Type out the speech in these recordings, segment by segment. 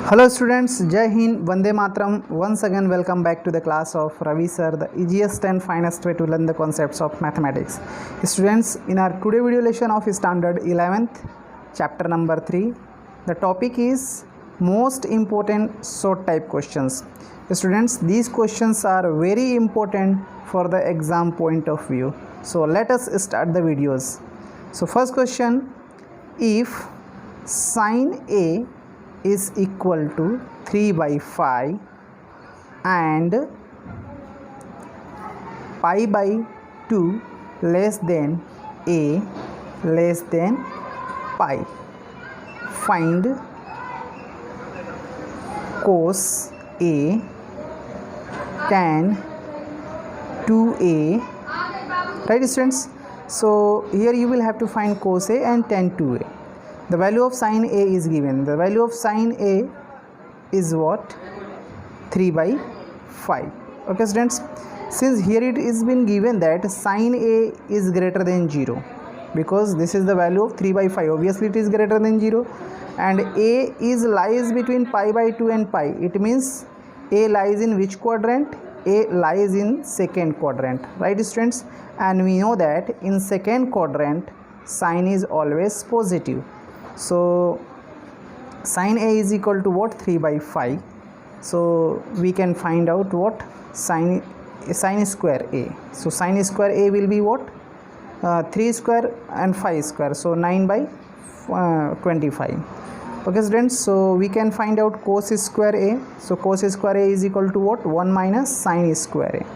Hello students, Jai Hind, Vande Matram. Once again welcome back to the class of Ravi sir, the easiest and finest way to learn the concepts of mathematics. Students, in our today video lesson of standard 11th, chapter number 3, the topic is most important sort type questions. Students, these questions are very important for the exam point of view. So let us start the videos. So first question, if sin A is equal to 3 by 5 and pi by 2 less than a less than pi, find cos A tan 2a, right students? So here you will have to find cos A and tan 2a. The value of sin A is given. The value of sin A is what? 3 by 5. Okay students, since here it is been given that sin A is greater than 0, because this is the value of 3 by 5, obviously it is greater than 0, and A is lies between pi by 2 and pi. It means A lies in which quadrant? A lies in second quadrant, right students? And we know that in second quadrant sin is always positive. So sin A is equal to what? 3 by 5. So we can find out what? Sin square A. So sin square A will be what? 3 square and 5 square. So 9 by 25. Okay students, so we can find out cos square A. So cos square A is equal to what? 1 minus sin square A.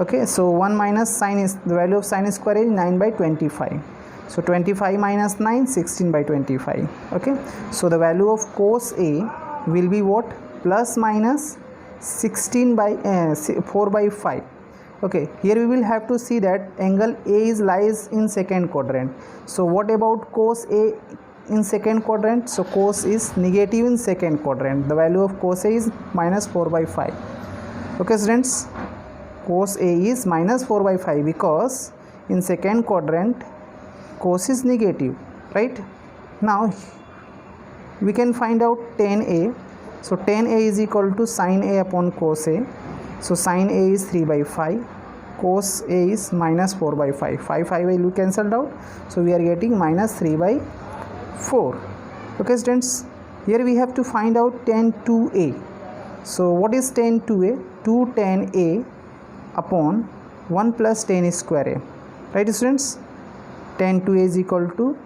Okay, so 1 minus sin is, the value of sin square A is 9 by 25. So 25 minus 9, 16 by 25. Okay, so the value of cos A will be what? Plus minus 16 by 4 by 5. Okay, here we will have to see that angle A is lies in second quadrant. So what about cos A in second quadrant? So cos is negative in second quadrant. The value of cos A is minus 4 by 5. Okay students, cos A is minus 4 by 5 because in second quadrant cos is negative, right? Now we can find out tan A. So tan A is equal to sin A upon cos A. So sin A is 3 by 5, cos A is minus 4 by 5. 5 will be cancelled out, so we are getting minus 3 by 4. Okay students, here we have to find out tan 2A. So what is tan 2A? 2 tan A upon 1 plus tan square A, right students? Tan 2A is equal to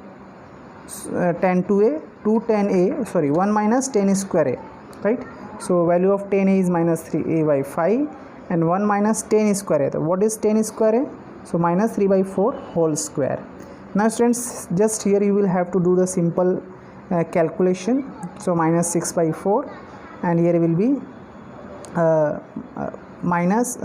tan 2A, 2 tan A, sorry, 1 minus tan square A, right? So value of tan A is minus 3a by 5 and 1 minus tan square A. What is tan square A? So minus 3 by 4 whole square. Now students, just here you will have to do the simple calculation. So minus 6 by 4 and here will be minus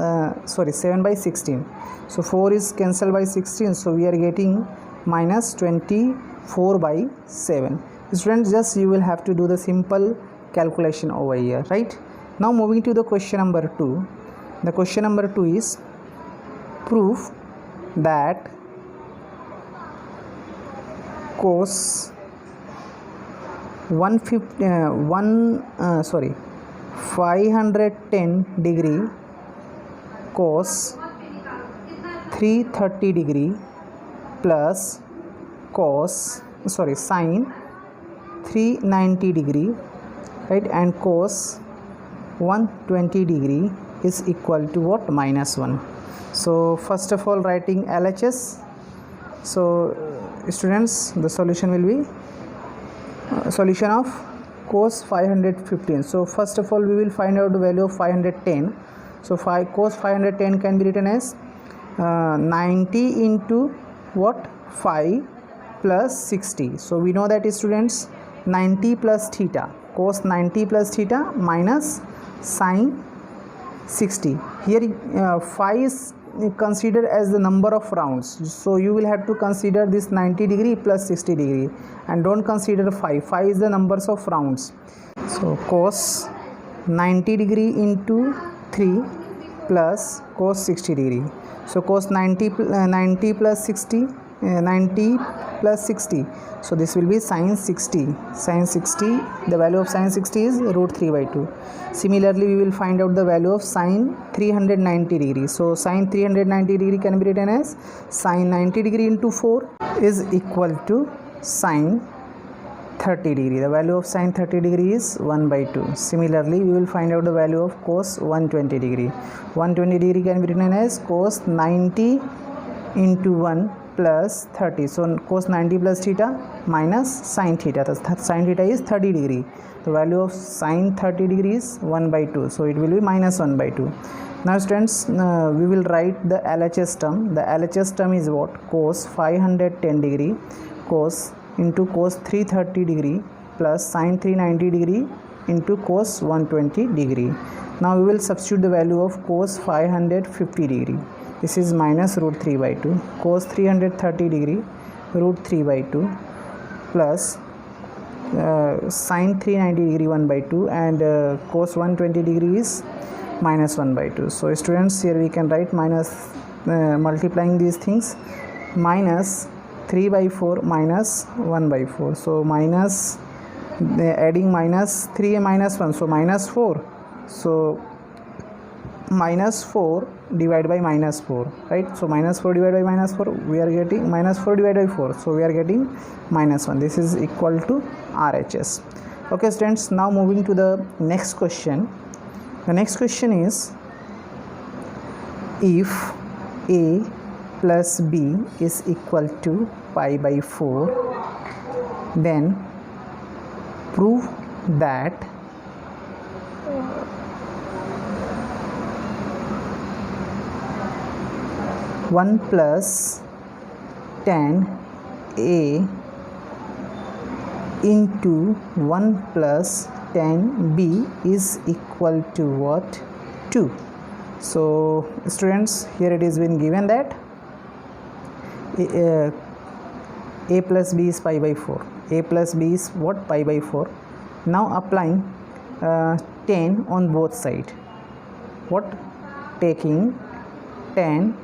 7 by 16. So 4 is cancelled by 16, so we are getting minus 24 by 7. Students, just you will have to do the simple calculation over here, right? Now moving to the question number 2. The question number 2 is proof that cos 510 degree cos 330 degree plus sin 390 degree, right, and cos 120 degree is equal to what? Minus 1. So first of all writing LHS. So students, the solution will be solution of cos 515. So first of all we will find out the value of 510. So cos 510 can be written as 90 into what? 5 plus 60. So we know that students, 90 plus theta, cos 90 plus theta minus sin 60. Here 5 is considered as the number of rounds, so you will have to consider this 90 degree plus 60 degree and don't consider 5. 5 is the numbers of rounds. So cos 90 degree into 3 plus cos 60 degree. So cos 90 plus 60, 90 plus 60. So this will be sin 60. Sin 60, the value of sin 60 is root 3 by 2. Similarly, we will find out the value of sin 390 degree. So sin 390 degree can be written as sin 90 degree into 4 is equal to sin 30 degree. The value of sin 30 degree is 1 by 2. Similarly, we will find out the value of cos 120 degree. 120 degree can be written as cos 90 into 1 plus 30. So cos 90 plus theta minus sin theta. The sin theta is 30 degree. The value of sin 30 degree is 1 by 2. So it will be minus 1 by 2. Now students, we will write the LHS term. The LHS term is what? Cos 510 degree cos into cos 330 degree plus sin 390 degree into cos 120 degree. Now we will substitute the value of cos 550 degree. This is minus root 3 by 2. Cos 330 degree root 3 by 2 plus sin 390 degree 1 by 2 and cos 120 degree is minus 1 by 2. So students, here we can write minus multiplying these things, minus 3 by 4 minus 1 by 4. So minus adding minus 3 and minus 1, so minus 4. So minus 4 divided by minus 4, right? So minus 4 divided by minus 4, we are getting minus 4 divided by 4, so we are getting minus 1. This is equal to RHS. Okay students, now moving to the next question. The next question is, if A plus B is equal to pi by 4, then prove that one plus tan A into 1 plus tan B is equal to what? 2. So students, here it is been given that A plus B is pi by 4. A plus B is what? Pi by 4. Now applying tan on both sides. What? Taking tan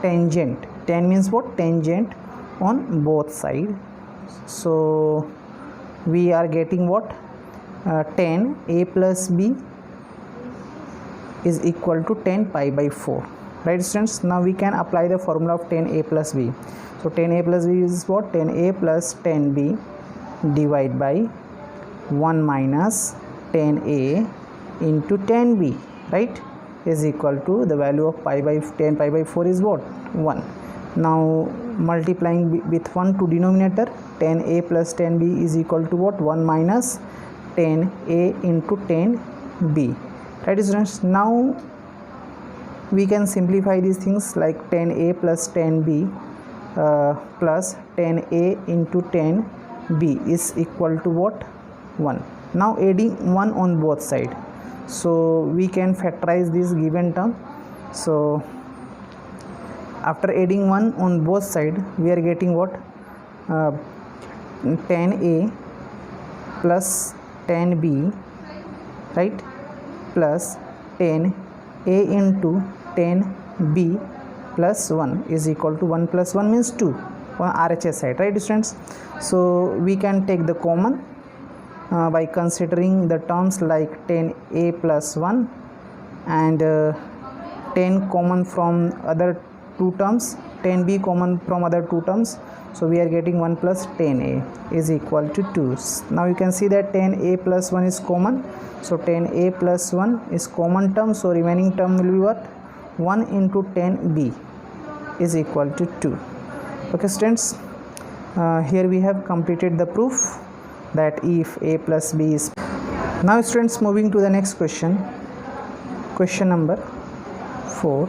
tangent. Tan means what? Tangent on both sides. So we are getting what? Tan A plus B is equal to tan pi by 4, right students? Now we can apply the formula of tan A plus B. So tan A plus B is what? Tan A plus tan B divided by 1 minus tan A into tan B, right, is equal to the value of tan pi by 4 is what? 1. Now multiplying with 1 to denominator, tan A plus tan B is equal to what? 1 minus tan A into tan B, right students? Now we can simplify these things like tan A plus tan B plus tan A into tan B is equal to what? 1. Now adding 1 on both sides, so we can factorize this given term. So after adding 1 on both sides, we are getting what? Tan A plus tan B, right, plus tan A into tan B plus 1 is equal to 1 plus 1 means 2 on RHS side, right students? So we can take the common by considering the terms like tan A plus 1 and tan common from other two terms, tan B common from other two terms. So we are getting 1 plus tan A is equal to 2. Now you can see that tan A plus 1 is common. So tan A plus 1 is common term. So remaining term will be what? 1 into tan B is equal to 2. Okay students, here we have completed the proof that if A plus B is. Now students, moving to the next question. Question number 4.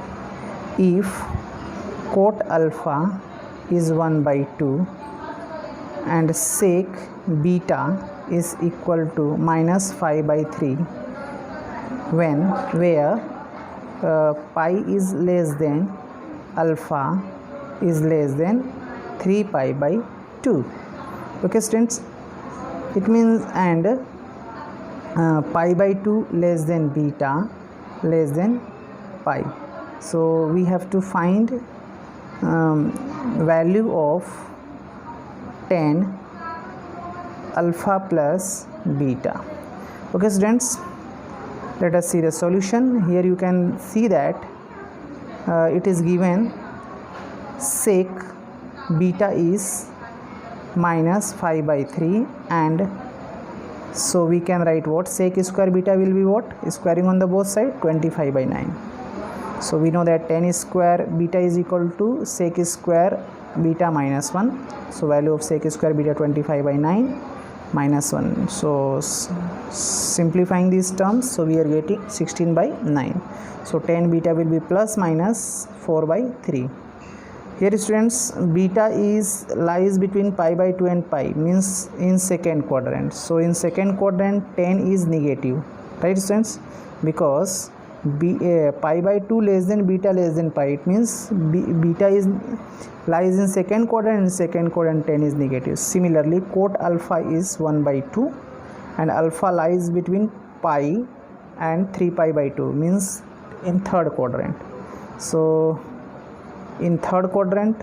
If cot alpha is 1 by 2 and sec beta is equal to minus 5 by 3 where pi is less than alpha is less than 3 pi by 2. Okay students, it means and pi by 2 less than beta less than pi. So we have to find value of 10 alpha plus beta. Okay students, let us see the solution. Here you can see that it is given sec beta is minus 5 by 3, and so we can write what? Sec square beta will be what? Squaring on the both side, 25 by 9. So we know that 10 square beta is equal to sec square beta minus 1. So value of sec square beta 25 by 9 minus 1. So simplifying these terms, so we are getting 16 by 9. So 10 beta will be plus minus 4 by 3. Here students, beta lies between pi by 2 and pi, means in second quadrant. So in second quadrant 10 is negative, right students? Because pi by 2 less than beta less than pi, it means beta lies in second quadrant, and second quadrant 10 is negative. Similarly, quote alpha is 1 by 2 and alpha lies between pi and 3 pi by 2, means in third quadrant. So in third quadrant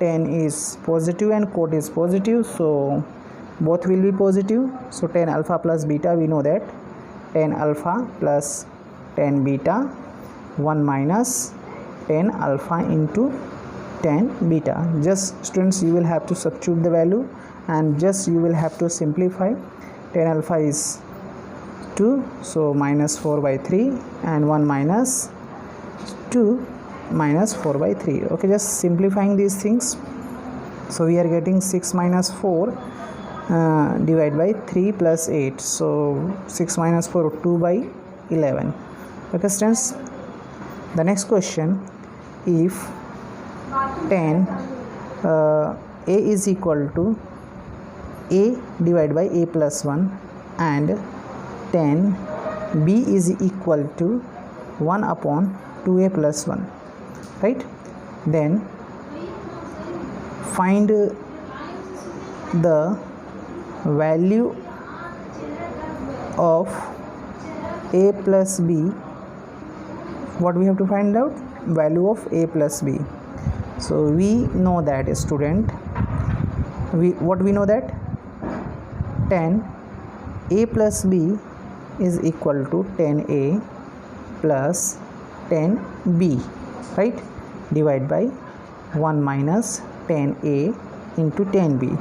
10 is positive and quote is positive, so both will be positive. So 10 alpha plus beta, we know that 10 alpha plus 10 beta, 1 minus 10 alpha into 10 beta. Just students, you will have to substitute the value and just you will have to simplify. 10 alpha is 2, so minus 4 by 3, and 1 minus 2 minus 4 by 3. Okay, just simplifying these things, so we are getting 6 minus 4 divided by 3 plus 8, so 6 minus 4, 2 by 11. Okay students, the next question, if 10 a is equal to a divided by a plus 1 and 10 b is equal to 1 upon 2a plus 1, right? Then find the value of a plus b. What we have to find out? Value of a plus b. So we know that student, what we know that 10 a plus b is equal to 10a plus 10b, right? Divide by 1 minus 10a into 10b.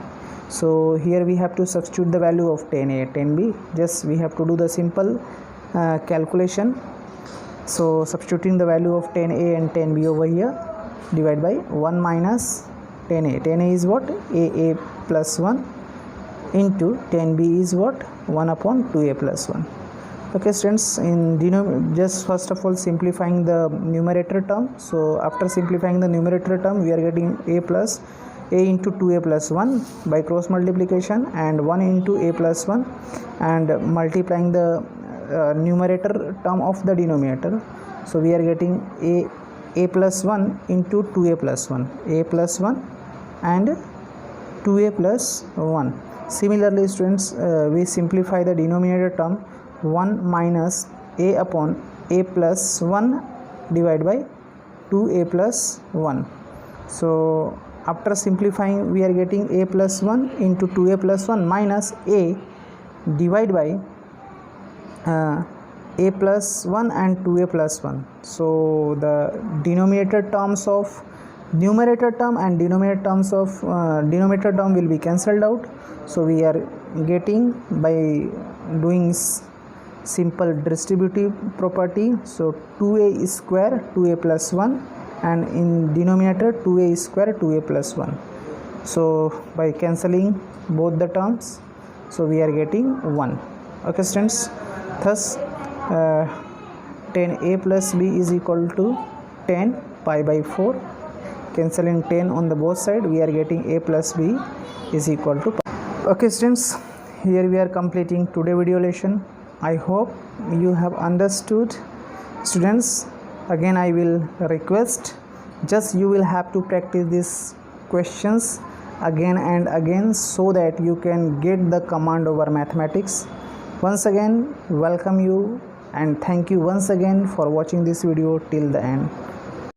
So here we have to substitute the value of 10a, 10b. Just we have to do the simple calculation. So substituting the value of 10a and 10b over here, divide by 1 minus 10a. 10a is what? a plus 1 into 10b is what? 1 upon 2a plus 1. Okay students, in just first of all simplifying the numerator term. So after simplifying the numerator term, we are getting a plus a into 2a plus 1 by cross multiplication, and 1 into a plus 1, and multiplying the numerator term of the denominator. So we are getting a plus 1 into 2a plus 1, a plus 1 and 2a plus 1. Similarly students, we simplify the denominator term, 1 minus a upon a plus 1 divided by 2a plus 1. So after simplifying, we are getting a plus 1 into 2a plus 1 minus a divided by a plus 1 and 2a plus 1. So the denominator terms of numerator term and denominator terms of denominator term will be cancelled out. So we are getting by doing simple distributive property. So 2a is square 2a plus 1, and in denominator 2a is square 2a plus 1. So by cancelling both the terms, so we are getting 1. Okay students, thus 10a plus b is equal to 10 pi by 4. Cancelling 10 on the both side, we are getting a plus b is equal to pi. Okay students, here we are completing today video lesson. I hope you have understood. Students, again I will request, just you will have to practice these questions again and again so that you can get the command over mathematics. Once again, welcome you and thank you once again for watching this video till the end.